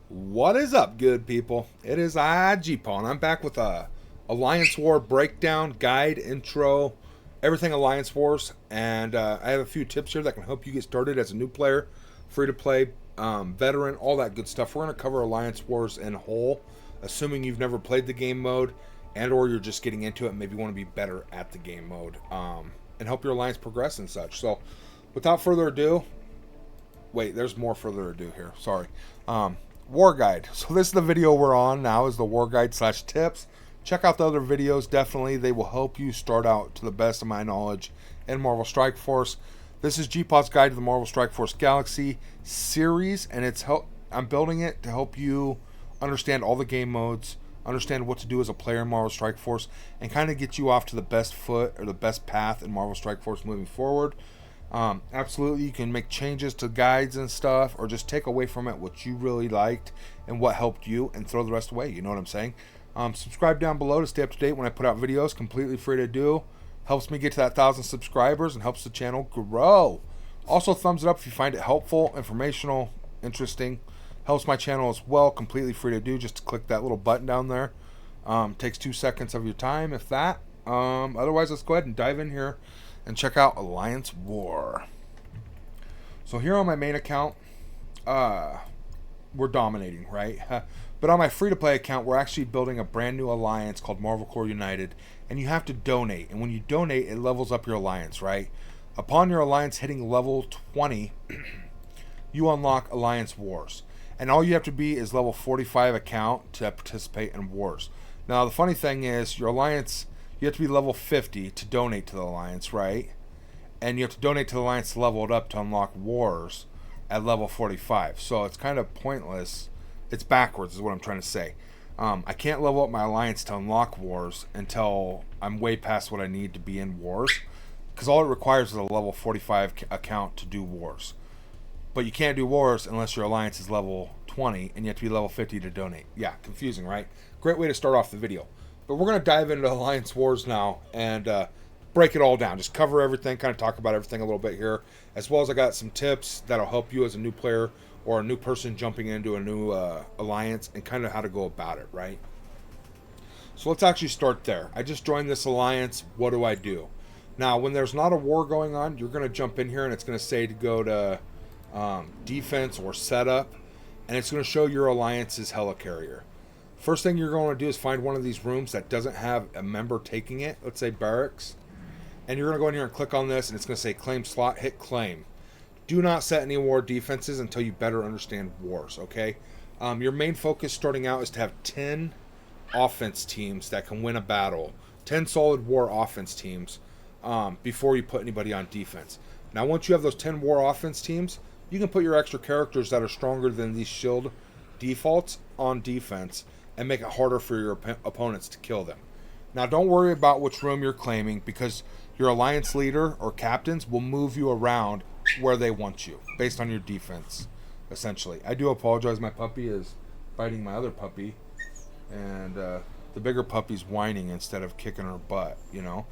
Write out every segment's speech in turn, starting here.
What is up, good people? It is Paul, and I'm back with a Alliance War breakdown, guide, intro, everything Alliance Wars, and I have a few tips here that can help you get started as a new player, free to play, veteran, all that good stuff. We're going to cover Alliance Wars in whole, assuming you've never played the game mode, and or you're just getting into it and maybe want to be better at the game mode, and help your alliance progress and such. So, without further ado, wait, there's more further ado here. Sorry. War guide. So this is the video we're on now, is the war guide / tips. Check out the other videos. Definitely, they will help you start out to the best of my knowledge in Marvel Strike Force. This is G-Pod's guide to the Marvel Strike Force Galaxy series, and I'm building it to help you understand all the game modes, understand what to do as a player in Marvel Strike Force, and kind of get you off to the best foot or the best path in Marvel Strike Force moving forward. Absolutely, you can make changes to guides and stuff, or just take away from it what you really liked and what helped you, and throw the rest away. You know what I'm saying? Subscribe down below to stay up to date when I put out videos. Completely free to do. Helps me get to that 1,000 subscribers and helps the channel grow. Also, thumbs it up if you find it helpful, informational, interesting. Helps my channel as well. Completely free to do. Just click that little button down there. Takes 2 seconds of your time, if that. Otherwise, let's go ahead and dive in here and check out Alliance War. So here on my main account, we're dominating, right? But on my free-to-play account, we're actually building a brand new alliance called Marvel Corps United, and you have to donate. And when you donate, it levels up your alliance, right? Upon your alliance hitting level 20, you unlock Alliance Wars. And all you have to be is level 45 account to participate in wars. Now, the funny thing is, your alliance, you have to be level 50 to donate to the alliance, right? And you have to donate to the alliance to level it up to unlock wars at level 45. So it's kind of pointless. It's backwards is what I'm trying to say. I can't level up my alliance to unlock wars until I'm way past what I need to be in wars, because all it requires is a level 45 account to do wars. But you can't do wars unless your alliance is level 20, and you have to be level 50 to donate. Yeah, confusing, right? Great way to start off the video. But we're going to dive into Alliance Wars now and break it all down. Just cover everything, kind of talk about everything a little bit here. As well as I got some tips that'll help you as a new player or a new person jumping into a new alliance, and kind of how to go about it, right? So let's actually start there. I just joined this alliance. What do I do? Now, when there's not a war going on, you're going to jump in here and it's going to say to go to defense or setup, and it's going to show your alliance's helicarrier. First thing you're going to do is find one of these rooms that doesn't have a member taking it. Let's say barracks. And you're going to go in here and click on this, and it's going to say claim slot. Hit claim. Do not set any war defenses until you better understand wars, okay? Your main focus starting out is to have 10 offense teams that can win a battle. 10 solid war offense teams before you put anybody on defense. Now, once you have those 10 war offense teams, you can put your extra characters that are stronger than these shield defaults on defense and make it harder for your opponents to kill them. Now, don't worry about which room you're claiming, because your alliance leader or captains will move you around where they want you based on your defense, essentially. I do apologize. My puppy is biting my other puppy, and the bigger puppy's whining instead of kicking her butt, you know.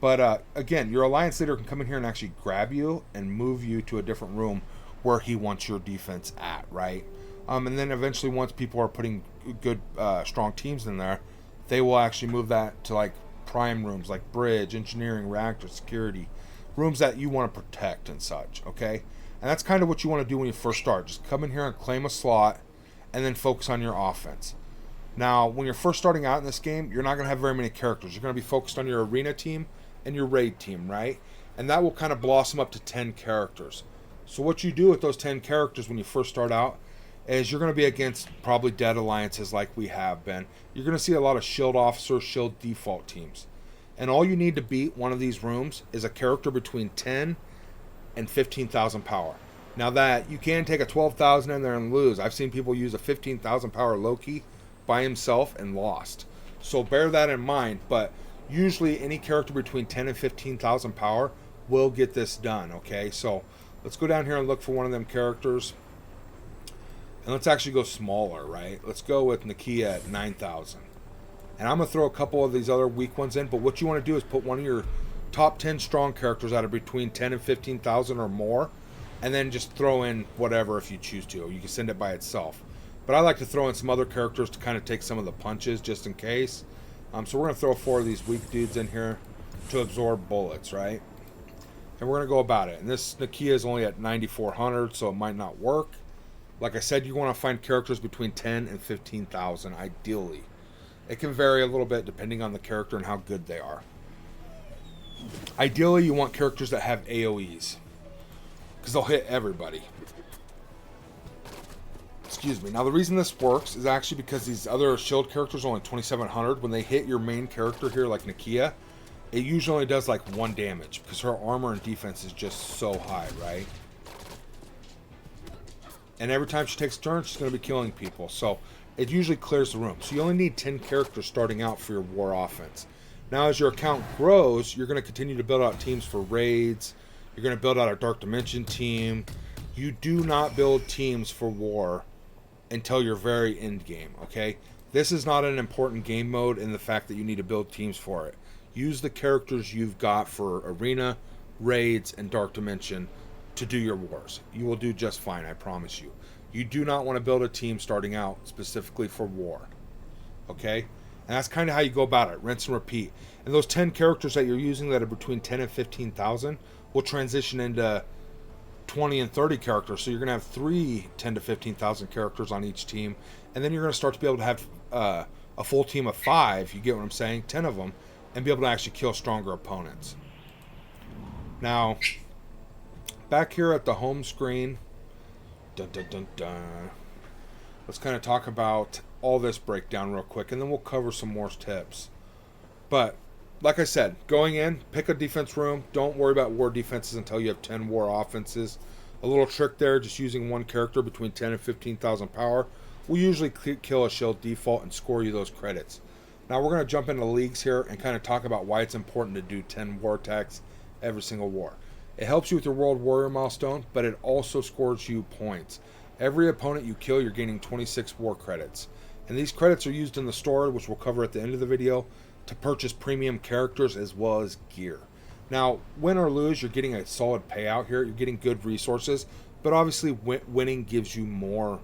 But again, your alliance leader can come in here and actually grab you and move you to a different room where he wants your defense at, right? And then eventually, once people are putting good, strong teams in there, they will actually move that to like prime rooms, like bridge, engineering, reactor, security, rooms that you want to protect and such, okay? And that's kind of what you want to do when you first start. Just come in here and claim a slot, and then focus on your offense. Now, when you're first starting out in this game, you're not going to have very many characters. You're going to be focused on your arena team and your raid team, right? And that will kind of blossom up to 10 characters. So what you do with those 10 characters when you first start out is you're going to be against probably dead alliances like we have been. You're going to see a lot of shield officer, shield default teams. And all you need to beat one of these rooms is a character between 10 and 15,000 power. Now, that you can take a 12,000 in there and lose. I've seen people use a 15,000 power Loki by himself and lost. So bear that in mind. But usually any character between 10 and 15,000 power will get this done, okay? So let's go down here and look for one of them characters. And let's actually go smaller, right? Let's go with Nakia at 9,000. And I'm going to throw a couple of these other weak ones in. But what you want to do is put one of your top 10 strong characters out of between 10 and 15,000 or more. And then just throw in whatever if you choose to. Or you can send it by itself. But I like to throw in some other characters to kind of take some of the punches just in case. So we're going to throw 4 of these weak dudes in here to absorb bullets, right? And we're going to go about it. And this Nakia is only at 9,400, so it might not work. Like I said, you want to find characters between 10 and 15,000, ideally. It can vary a little bit depending on the character and how good they are. Ideally, you want characters that have AoEs, because they'll hit everybody. Excuse me. Now, the reason this works is actually because these other shield characters are only 2,700. When they hit your main character here, like Nakia, it usually only does like 1 damage, because her armor and defense is just so high, right? And every time she takes a turn, she's going to be killing people. So it usually clears the room. So you only need 10 characters starting out for your war offense. Now, as your account grows, you're going to continue to build out teams for raids. You're going to build out a Dark Dimension team. You do not build teams for war until your very end game, okay? This is not an important game mode in the fact that you need to build teams for it. Use the characters you've got for Arena, Raids, and Dark Dimension to do your wars. You will do just fine, I promise you. You do not want to build a team starting out specifically for war, okay? And that's kind of how you go about it. Rinse and repeat. And those 10 characters that you're using that are between 10 and 15,000 will transition into 20 and 30 characters. So you're going to have 3 10 to 15,000 characters on each team. And then you're going to start to be able to have a full team of 5, you get what I'm saying, 10 of them, and be able to actually kill stronger opponents. Now, back here at the home screen, dun, dun, dun, dun, let's kind of talk about all this breakdown real quick, and then we'll cover some more tips. But like I said, going in, pick a defense room. Don't worry about war defenses until you have 10 war offenses. A little trick there, just using one character between 10 and 15,000 power will usually kill a shield default and score you those credits. Now we're going to jump into leagues here and kind of talk about why it's important to do 10 war attacks every single war. It helps you with your World Warrior milestone, but it also scores you points. Every opponent you kill, you're gaining 26 war credits. And these credits are used in the store, which we'll cover at the end of the video, to purchase premium characters as well as gear. Now, win or lose, you're getting a solid payout here. You're getting good resources, but obviously winning gives you more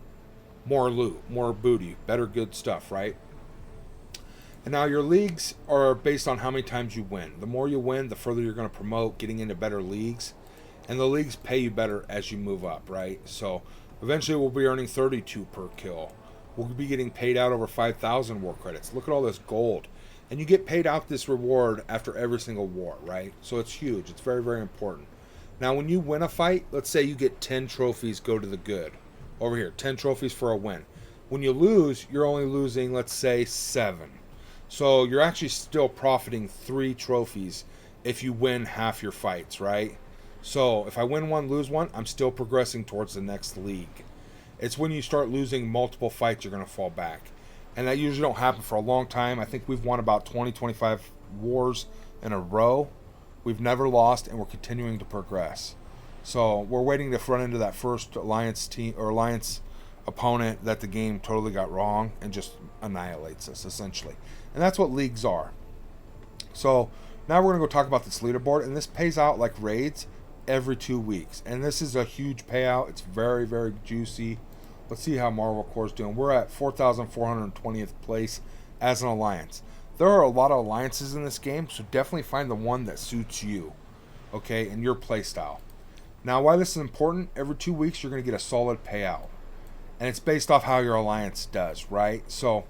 loot, more booty, better good stuff, right? And now your leagues are based on how many times you win. The more you win, the further you're going to promote, getting into better leagues. And the leagues pay you better as you move up, right? So eventually we'll be earning 32 per kill. We'll be getting paid out over 5,000 war credits. Look at all this gold. And you get paid out this reward after every single war, right? So it's huge. It's very, very important. Now, when you win a fight, let's say you get 10 trophies go to the good. Over here, 10 trophies for a win. When you lose, you're only losing, let's say, 7. So you're actually still profiting 3 trophies if you win half your fights, right? So if I win one, lose one, I'm still progressing towards the next league. It's when you start losing multiple fights, you're going to fall back. And that usually don't happen for a long time. I think we've won about 20, 25 wars in a row. We've never lost, and we're continuing to progress. So we're waiting to run into that first alliance team or alliance opponent that the game totally got wrong and just annihilates us, essentially. And that's what leagues are. So now we're going to go talk about this leaderboard, and this pays out like raids every 2 weeks. And this is a huge payout. It's very, very juicy. Let's see how Marvel Corps is doing. We're at 4,420th place as an alliance. There are a lot of alliances in this game, so definitely find the one that suits you, okay, and your play style. Now, why this is important, every 2 weeks you're going to get a solid payout. And it's based off how your alliance does, right? So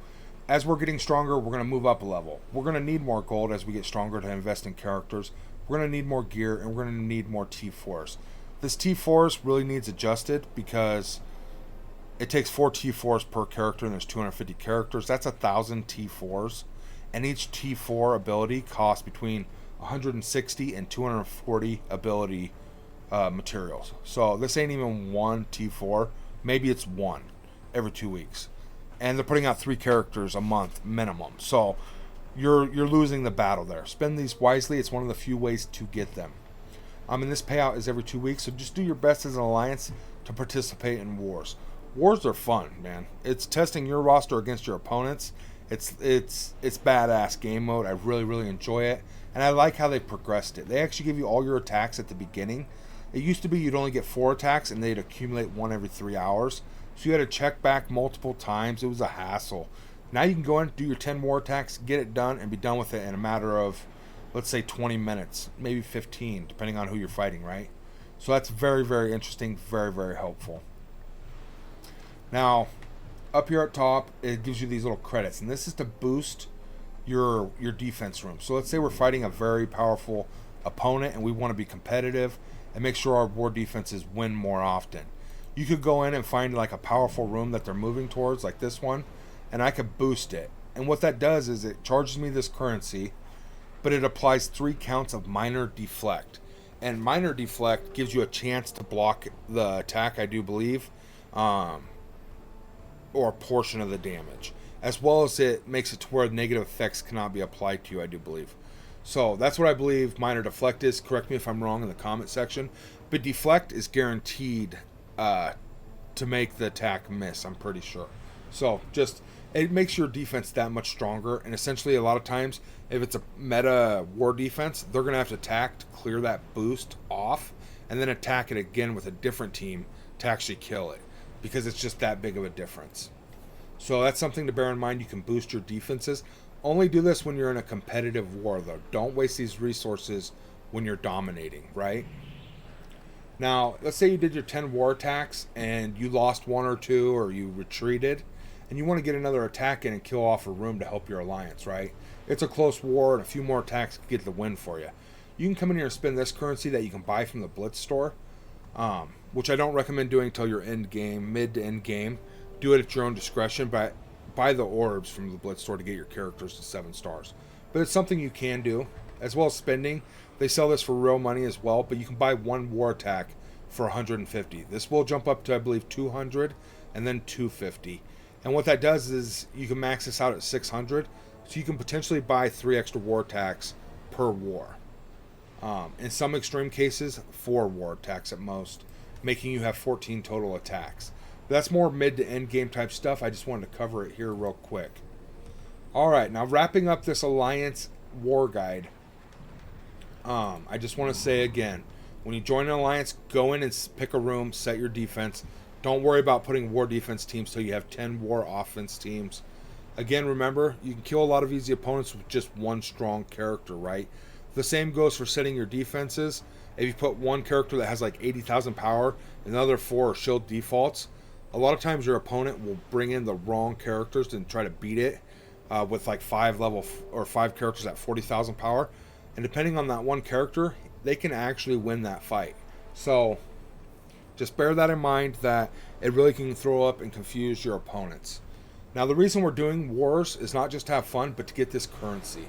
as we're getting stronger, we're going to move up a level. We're going to need more gold as we get stronger to invest in characters. We're going to need more gear, and we're going to need more T4s. This T4s really needs adjusted because it takes 4 T4s per character, and there's 250 characters. That's 1,000 T4s. And each T4 ability costs between 160 and 240 ability materials. So this ain't even one T4. Maybe it's one every 2 weeks. And they're putting out 3 characters a month minimum. So you're losing the battle there. Spend these wisely. It's one of the few ways to get them. And this payout is every 2 weeks. So just do your best as an alliance to participate in wars. Wars are fun, man. It's testing your roster against your opponents. It's badass game mode. I really, really enjoy it. And I like how they progressed it. They actually give you all your attacks at the beginning. It used to be you'd only get 4 attacks and they'd accumulate 1 every 3 hours. So you had to check back multiple times. It was a hassle. Now you can go in, do your 10 war attacks, get it done, and be done with it in a matter of, let's say, 20 minutes, maybe 15, depending on who you're fighting, right? So that's very, very interesting, very, very helpful. Now, up here at top, it gives you these little credits, and this is to boost your defense room. So let's say we're fighting a very powerful opponent, and we want to be competitive and make sure our war defenses win more often. You could go in and find like a powerful room that they're moving towards, like this one, and I could boost it. And what that does is it charges me this currency, but it applies 3 counts of minor deflect. And minor deflect gives you a chance to block the attack, I do believe, or a portion of the damage. As well as it makes it to where negative effects cannot be applied to you, I do believe. So that's what I believe minor deflect is. Correct me if I'm wrong in the comment section. But deflect is guaranteed to make the attack miss, I'm pretty sure. So just, it makes your defense that much stronger. And essentially a lot of times, if it's a meta war defense, they're going to have to attack to clear that boost off, and then attack it again with a different team to actually kill it, because it's just that big of a difference. So that's something to bear in mind. You can boost your defenses. Only do this when you're in a competitive war, though. Don't waste these resources when you're dominating, right? Now, let's say you did your 10 war attacks and you lost 1 or 2, or you retreated, and you want to get another attack in and kill off a room to help your alliance, right? It's a close war, and a few more attacks can get the win for you. You can come in here and spend this currency that you can buy from the Blitz store, which I don't recommend doing until your end game, mid to end game. Do it at your own discretion, but buy the orbs from the Blitz store to get your characters to 7 stars. But it's something you can do, as well as spending. They sell this for real money as well, but you can buy 1 war attack for 150. This will jump up to, I believe, 200 and then 250. And what that does is you can max this out at 600, so you can potentially buy 3 extra war attacks per war. In some extreme cases, 4 war attacks at most, making you have 14 total attacks. But that's more mid to end game type stuff. I just wanted to cover it here real quick. Alright, now wrapping up this Alliance War Guide, I just want to say again, when you join an alliance, go in and pick a room, set your defense. Don't worry about putting war defense teams till you have 10 war offense teams. Again, remember, you can kill a lot of easy opponents with just 1 strong character, right? The same goes for setting your defenses. If you put 1 character that has like 80,000 power and the other 4 are shield defaults, a lot of times your opponent will bring in the wrong characters and try to beat it with like 5 characters at 40,000 power. And depending on that 1 character, they can actually win that fight. So just bear that in mind, that it really can throw up and confuse your opponents. Now, the reason we're doing wars is not just to have fun, but to get this currency.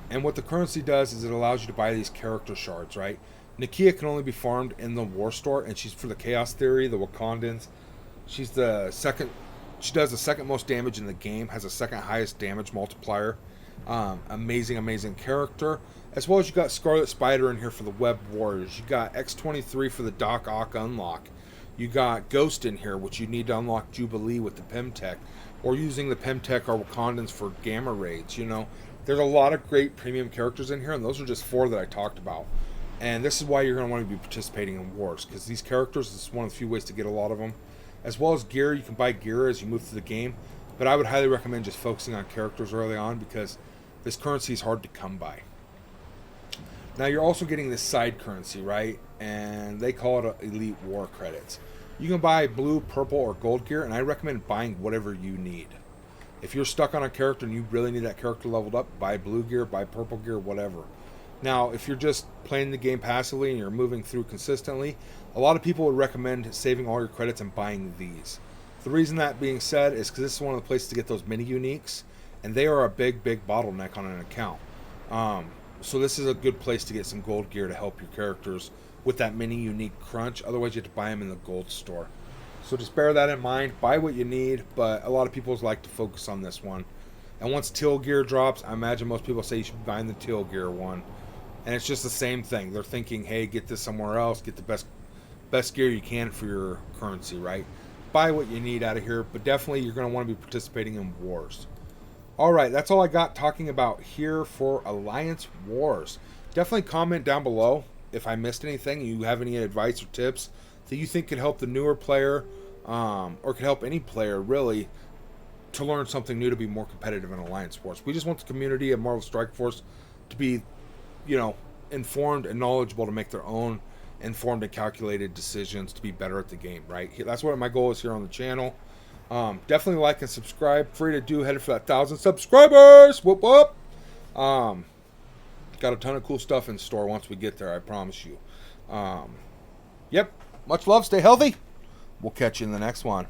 And what the currency does is it allows you to buy these character shards, right? Nakia can only be farmed in the war store, and she's for the Chaos Theory, the Wakandans. She does the second most damage in the game, has the second highest damage multiplier. Amazing character. As well as you got Scarlet Spider in here for the Web Warriors. You got X-23 for the Doc Ock unlock. You got Ghost in here, which you need to unlock Jubilee with the Pimtech, or using the Pimtech or Wakandans for Gamma Raids. You know, there's a lot of great premium characters in here, and those are just 4 that I talked about. And this is why you're going to want to be participating in wars, because these characters is one of the few ways to get a lot of them. As well as gear, you can buy gear as you move through the game, but I would highly recommend just focusing on characters early on, because this currency is hard to come by. Now, you're also getting this side currency, right? And they call it Elite War Credits. You can buy blue, purple, or gold gear, and I recommend buying whatever you need. If you're stuck on a character and you really need that character leveled up, buy blue gear, buy purple gear, whatever. Now, if you're just playing the game passively and you're moving through consistently, a lot of people would recommend saving all your credits and buying these. The reason that being said is because this is one of the places to get those mini uniques, and they are a big bottleneck on an account. So this is a good place to get some gold gear to help your characters with that mini unique crunch. Otherwise, you have to buy them in the gold store. So just bear that in mind. Buy what you need, but a lot of people like to focus on this one. And once teal gear drops, I imagine most people say you should be buying the teal gear one. And it's just the same thing. They're thinking, hey, get this somewhere else. Get the best gear you can for your currency, right? Buy what you need out of here, but definitely you're going to want to be participating in wars. Alright, that's all I got talking about here for Alliance Wars. Definitely comment down below if I missed anything, you have any advice or tips that you think could help the newer player or could help any player really to learn something new to be more competitive in Alliance sports. We just want the community of Marvel Strike Force to be, informed and knowledgeable to make their own informed and calculated decisions to be better at the game, right? That's what my goal is here on the channel. Definitely like and subscribe. Free to do, headed for that 1,000 subscribers. Whoop whoop. Got a ton of cool stuff in store once we get there, I promise you. Yep. Much love. Stay healthy. We'll catch you in the next one.